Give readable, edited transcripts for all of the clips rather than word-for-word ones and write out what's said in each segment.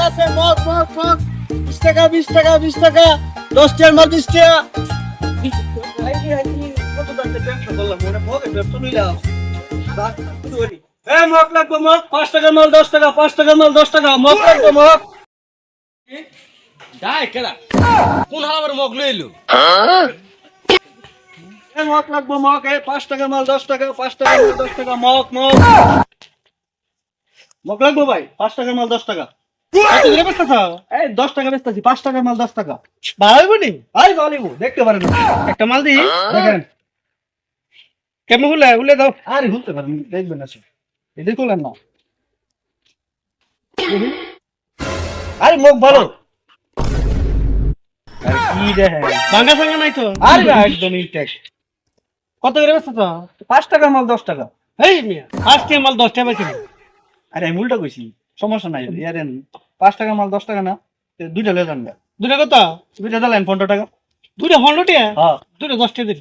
আছে mug mug mug 20 টাকা 20 টাকা 20 টাকা 10 টাকার মাল 20 টাকা কত দামে ব্যবসা করলাম ওরে মগে ব্যবসা লইলাম এ মগ লাগবে মগ 5 টাকার মাল 10 টাকা 5 টাকার মাল 10 টাকা মগ লাগবে মগ যাই কেডা কোন হালার মগ লইলো এ মগ লাগবে মগ এ 5 টাকার মাল 10 টাকা 5 টাকার মাল 10 টাকা মগ মগ মগ লাগবে ভাই 5 টাকার মাল 10 টাকা কত করে বেচতেছ এই 10 টাকা বেচতেছি 5 টাকার মাল 10 টাকা ভালো হইবনি ভাই ভালো হইব দেখতে পারেন একটা মাল দি দেখেন কেমন হলে হলে দাও আরে হতে পারেন দেখবেন আছে এই দেখুন না আরে মুখ ভালো আরে কি রে ভাঙা ভাঙা নাই তো আরে একদম ইনটেক কত করে বেচতেছ 5 টাকার মাল 10 টাকা এই মিয়া 5 টাকার মাল 10 টাকা বেচি আরে আমি উল্টা কইছি সমস্যা নাই ইয়ারেন 5 টাকার মাল 10 টাকা না দুইটা লয়ে যান দুইটা কত দুইটা দিলেন 15 টাকা দুইটা 15 টাকা হ্যাঁ দুইটা 10 টাকা দিন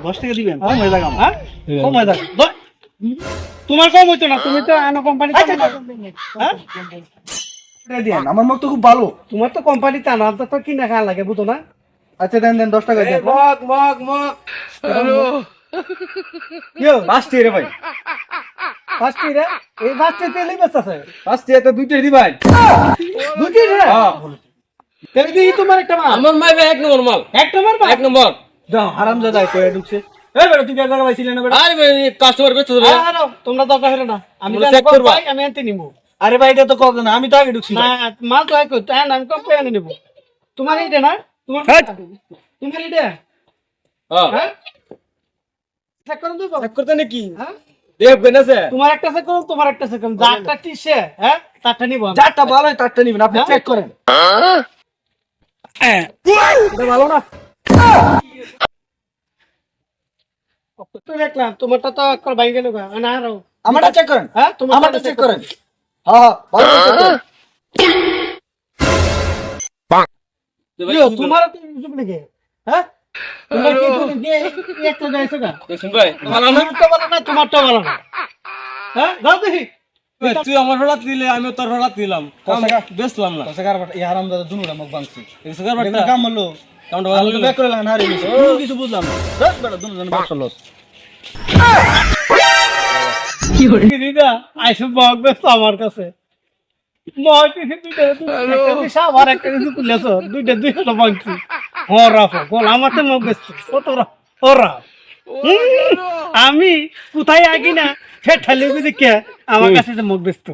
10 টাকা দিবেন কম হয়ে যাবে হ্যাঁ কম হয়ে যাবে তোমার কম হইতো না তুমি তো আনো কোম্পানি হ্যাঁ এটা দেন আমার মত তো খুব ভালো তোমার তো কোম্পানিতে আনো আপনার তো কিনা খাওয়া লাগে বুঝো না আচ্ছা দেন দেন 10 টাকা দেন মগ মগ মগ ইয়ো বাস্তি রে ভাই বাস্তি রে এই বাস্তি তেলই বেচতাছে বাস্তি তো দুইটাই দিবাই দুইটাই রে হ্যাঁ তেল দি তোমার একটা মাল আমার মাইবে এক নম্বর মাল এক নম্বর মাল এক নম্বর দাও হারামজাদা কই ঢুকছে এই বেটা তুই জায়গা পাইছিলেন না বেটা আরে কাস্টমার বেচতে দেবে আরে তোমরা দরকার হলো না আমি তোমরা চেক check করব করবা। আমি আনতে নিব আরে ভাই এটা তো কত না আমি তো আগে ঢুকছি না মাল তো আগে তাই না আমি কম পেয়ে নিব তোমার এইটা না তোমার তোমার এইটা হ্যাঁ হ্যাঁ চেক করুন তো চেক করতে নাকি হ্যাঁ দেখবেন আছে তোমার একটা চেক করুন তোমার একটা চেক করুন যারটা টিসে হ্যাঁ তারটা নিব যারটা ভালো হয় তারটা নিবেন আপনি চেক করেন এটা ভালো না তো দেখলাম তোমারটা তো একবার বাইরে গেল না আরো আমারটা চেক করেন হ্যাঁ আমারটা চেক করেন হ্যাঁ ভালো চেক করেন ইয়ো তোমার তো চুপ নাকি হ্যাঁ তোমার কি তুমি যে একটা যাইছো না শুন ভাই ভালো না তোমারটা ভালো না হ্যাঁ যাও দেখি তুই আমার হলাত দিলে আমি তোর হলাত দিলাম বেচলাম না কসে কারবার এই হারামজাদা দুনুরা মুখ ভাঙছি এই সুগার বাটা কাম হলো কাউন্ট আমি তো ভালো ব্যাক করে লাগান হারে গেছি কিছু বুঝলাম না দশ বেটা দুনুজন বাক্স লস কি হলো দিদা আইসব বক ব্যস্ত আমার কাছে মই কিছু দুইটা একটা সাবার একটা কিছু তুলেছ দুইটা দুইটা ভাঙছি হরা বল আমার তো মুখ ব্যস্ত কতরা ওরা আমি কোথায় আগি না ফের ঠালে দেখে আমার কাছে যে মুখ ব্যস্ত